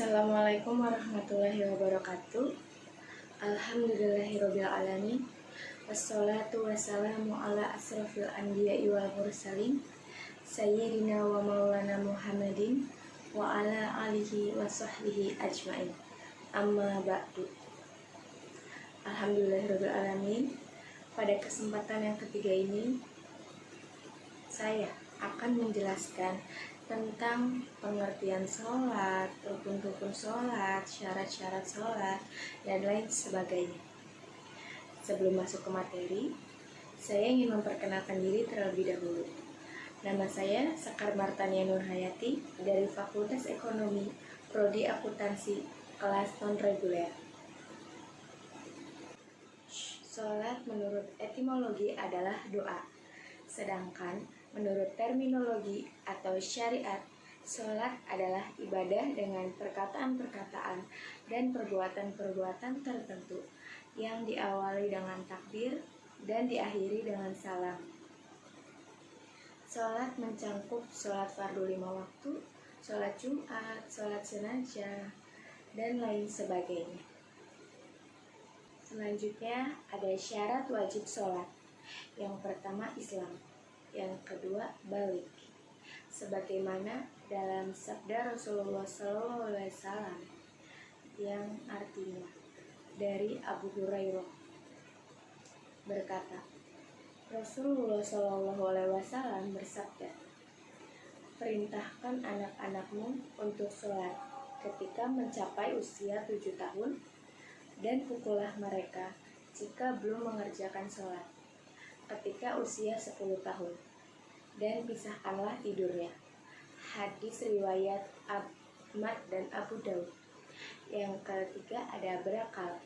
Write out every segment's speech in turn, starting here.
Assalamualaikum warahmatullahi wabarakatuh. Alhamdulillahirabbil alamin. Wassalatu wassalamu ala asrofil anbiya'i wal mursalin sayyidina wa maulana Muhammadin wa ala alihi wa sahbihi ajmain. Amma ba'du. Alhamdulillahirabbil alamin. Pada kesempatan yang ketiga ini saya akan menjelaskan tentang pengertian sholat, rukun-rukun sholat, syarat-syarat sholat, dan lain sebagainya. Sebelum masuk ke materi, saya ingin memperkenalkan diri terlebih dahulu. Nama saya Sekar Martania Nurhayati dari Fakultas Ekonomi, Prodi Akuntansi, kelas non-reguler. Sholat menurut etimologi adalah doa, sedangkan menurut terminologi atau syariat, sholat adalah ibadah dengan perkataan-perkataan dan perbuatan-perbuatan tertentu yang diawali dengan takbir dan diakhiri dengan salam. Sholat mencakup sholat fardu 5 waktu, sholat Jumat, sholat jenazah, dan lain sebagainya. Selanjutnya ada syarat wajib sholat. Yang pertama Islam, yang kedua balik, sebagaimana dalam sabda Rasulullah SAW yang artinya dari Abu Hurairah berkata, Rasulullah SAW bersabda, perintahkan anak-anakmu untuk sholat ketika mencapai usia 7 tahun dan pukullah mereka jika belum mengerjakan sholat ketika usia 10 tahun, dan pisahkanlah tidurnya. Hadis riwayat Ahmad dan Abu Daud. Yang ketiga ada berakal,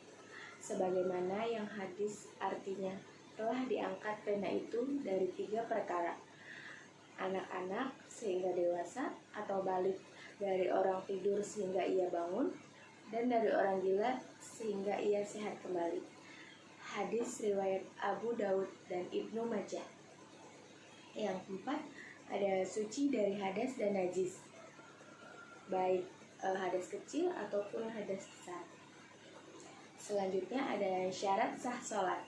sebagaimana yang hadis artinya telah diangkat pena itu dari 3 perkara: anak-anak sehingga dewasa, atau balik dari orang tidur sehingga ia bangun, dan dari orang gila sehingga ia sehat kembali. Hadis riwayat Abu Daud dan Ibnu Majah. Yang keempat ada suci dari hadas dan najis, baik hadas kecil ataupun hadas besar. Selanjutnya ada syarat sah sholat.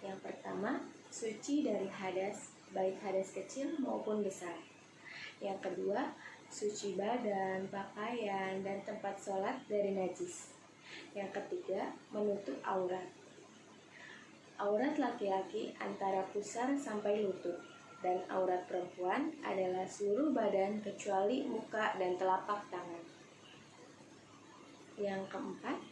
Yang pertama suci dari hadas, baik hadas kecil maupun besar. Yang kedua suci badan, pakaian, dan tempat sholat dari najis. Yang ketiga menutup aurat. Aurat laki-laki antara pusar sampai lutut, dan aurat perempuan adalah seluruh badan kecuali muka dan telapak tangan. Yang keempat,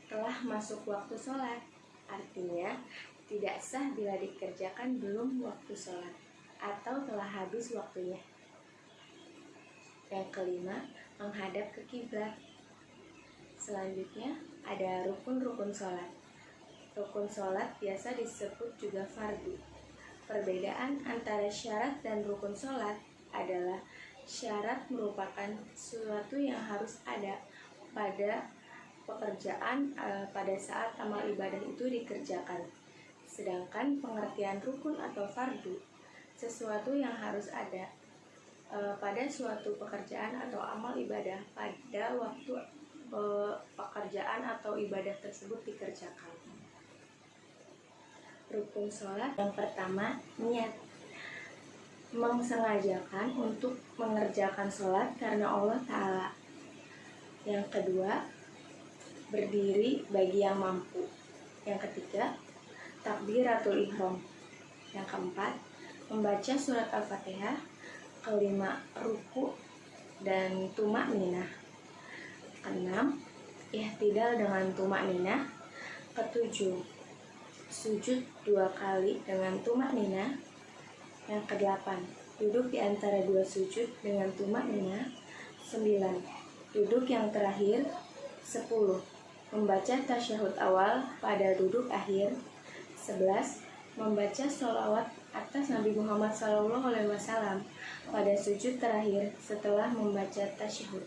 telah masuk waktu sholat, artinya tidak sah bila dikerjakan belum waktu sholat atau telah habis waktunya. Yang kelima, menghadap ke kiblat. Selanjutnya ada rukun-rukun sholat. Rukun sholat biasa disebut juga fardu. Perbedaan antara syarat dan rukun sholat adalah syarat merupakan sesuatu yang harus ada pada pekerjaan pada saat amal ibadah itu dikerjakan. Sedangkan pengertian rukun atau fardu, sesuatu yang harus ada pada suatu pekerjaan atau amal ibadah pada waktu pekerjaan atau ibadah tersebut dikerjakan. Rukun sholat yang pertama, niat, mengsengajakan untuk mengerjakan sholat karena Allah Ta'ala. Yang kedua, berdiri bagi yang mampu. Yang ketiga, takbiratul ihram. Yang keempat, membaca surat Al-Fatihah. Kelima, ruku dan tumak ninah. Keenam, ihtidal dengan tumak ninah. Ketujuh, sujud 2 kali dengan tumak ninah. Yang kedelapan, duduk di antara 2 sujud dengan tumak ninah. 9, duduk yang terakhir. 10, membaca tasyahud awal pada duduk akhir. 11, membaca sholawat atas Nabi Muhammad SAW pada sujud terakhir setelah membaca tasyahud.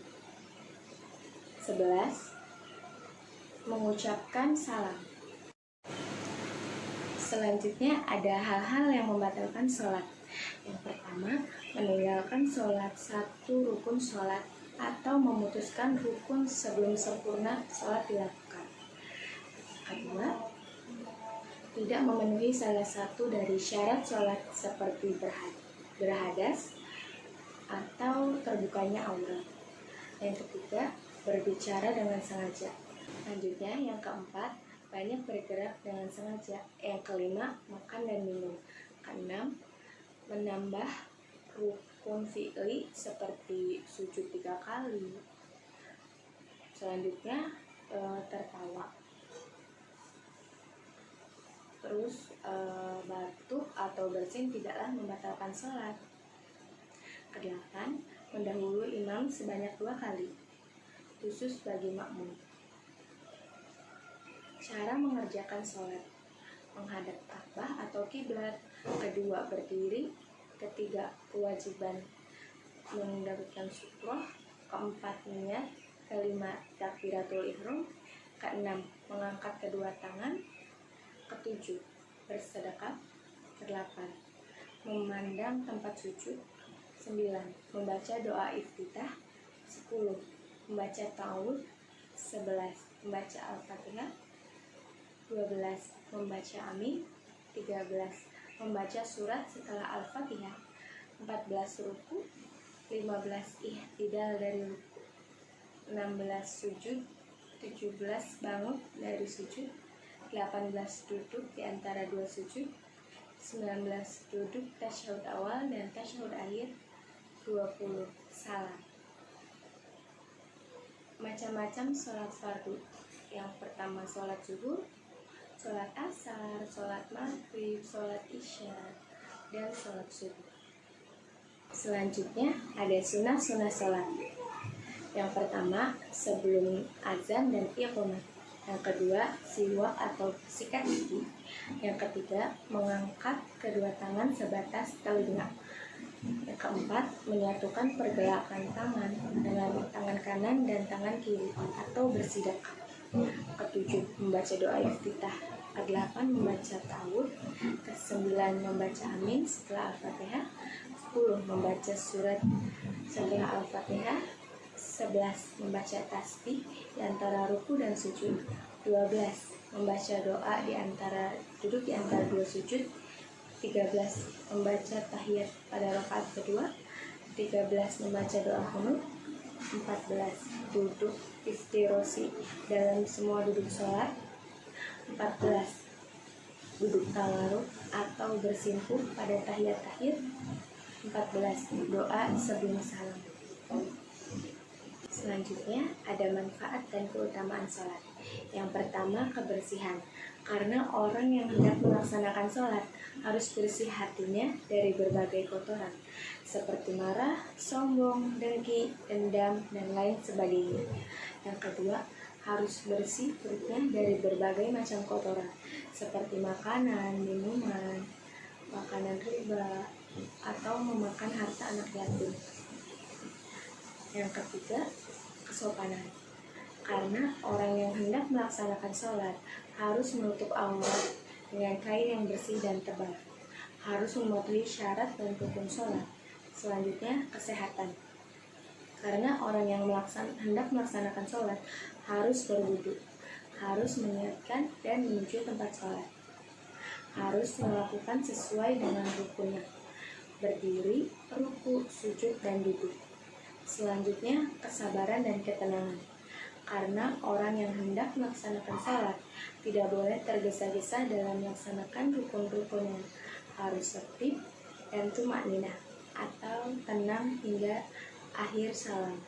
11, mengucapkan salam. Selanjutnya ada hal-hal yang membatalkan sholat. Yang pertama, meninggalkan sholat satu rukun sholat atau memutuskan rukun sebelum sempurna sholat dilakukan. Kedua, tidak memenuhi salah satu dari syarat sholat seperti berhadas atau terbukanya aurat. Yang ketiga, berbicara dengan sengaja. Selanjutnya, yang keempat, banyak bergerak dengan sengaja. Yang kelima, makan dan minum. Keenam, menambah rukun fi'li seperti sujud 3 kali. Selanjutnya, tertawa. Terus, batuk atau bersin tidaklah membatalkan sholat. Kedelapan, mendahului imam sebanyak 2 kali, khusus bagi makmum. Cara mengerjakan sholat: menghadap Ka'bah atau kiblat. Kedua, berdiri. Ketiga, kewajiban mendapatkan sutroh. Keempat, niat. Kelima, takbiratul ihram. Keenam, mengangkat kedua tangan. Ketujuh, bersedekah. Kedelapan, memandang tempat sujud. 9, membaca doa iftitah. 10, membaca ta'awudz. 11, membaca al-fatihah. 12, membaca amin. 13, membaca surat setelah al-fatihah. 14, ruku. 15, ihtidal dari ruku. 16, sujud. 17, bangun dari sujud. 18, duduk di antara 2 sujud. 19, duduk tasyahud awal dan tasyahud akhir. 20, salam. Macam-macam sholat fardu. Yang pertama, sholat zuhur, sholat asar, sholat maghrib, sholat isya, dan sholat subuh. Selanjutnya ada sunnah-sunnah sholat. Yang pertama, sebelum azan dan iqamah. Yang kedua, siwak atau sikat gigi. Yang ketiga, mengangkat kedua tangan sebatas telinga. Yang keempat, menyatukan pergerakan tangan dengan tangan kanan dan tangan kiri atau bersidakah. Ketujuh, membaca doa iftitah. Kedelapan, membaca ta'awudz. Kesembilan, membaca amin setelah al-fatihah. 10, membaca surat setelah al-fatihah. 11, membaca tasbih di antara ruku dan sujud. 12, membaca doa di antara duduk di antara 2 sujud. 13, membaca tahiyat pada rakaat kedua. 13, membaca doa qunut. 14, duduk iftirosi dalam semua duduk sholat. 14, duduk tawarruk atau bersimpuh pada tahiyat akhir. 14, doa sebelum salam. Selanjutnya ada manfaat dan keutamaan sholat. Yang pertama, kebersihan. Karena orang yang hendak melaksanakan sholat harus bersih hatinya dari berbagai kotoran seperti marah, sombong, dengki, dendam, dan lain sebagainya. Yang kedua, harus bersih perutnya dari berbagai macam kotoran seperti makanan, minuman, makanan riba, atau memakan harta anak yatim. Yang ketiga, kesopanan. Karena orang yang hendak melaksanakan sholat harus menutup aurat dengan kain yang bersih dan tebal, harus mematuhi syarat dan rukun sholat. Selanjutnya, kesehatan. Karena orang yang hendak melaksanakan sholat harus berwudu, harus meniatkan dan menuju tempat sholat, harus melakukan sesuai dengan rukunnya, berdiri, ruku, sujud, dan duduk. Selanjutnya, kesabaran dan ketenangan. Karena orang yang hendak melaksanakan salat tidak boleh tergesa-gesa dalam melaksanakan rukun-rukunnya, harus tertib dan tumakninah atau tenang hingga akhir salam.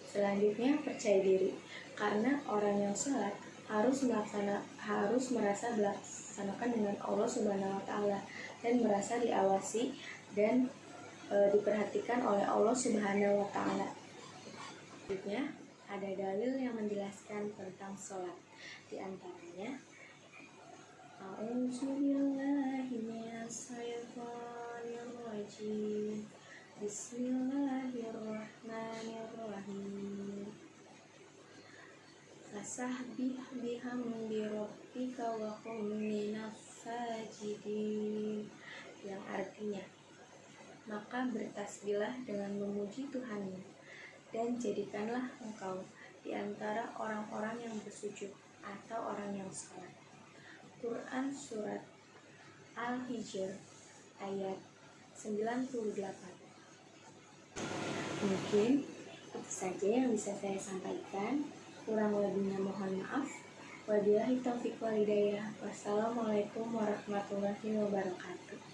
Selanjutnya, percaya diri. Karena orang yang salat harus merasa melaksanakan dengan Allah Subhanahu wa taala dan merasa diawasi dan diperhatikan oleh Allah Subhanahu wa taala. Selanjutnya, ada dalil yang menjelaskan tentang sholat. Di antaranya, A'udzubillahi minasyaitonirrajim. Bismillahirrahmanirrahim. Fasabbih bihamdi rabbika wa qum minas sajidin. Yang artinya, maka bertasbihlah dengan memuji Tuhanmu, dan jadikanlah engkau di antara orang-orang yang bersujud atau orang yang sholat. Quran Surat Al-Hijr ayat 98. Mungkin itu saja yang bisa saya sampaikan. Kurang lebihnya mohon maaf. Wabillahi taufiq wal hidayah. Wassalamualaikum warahmatullahi wabarakatuh.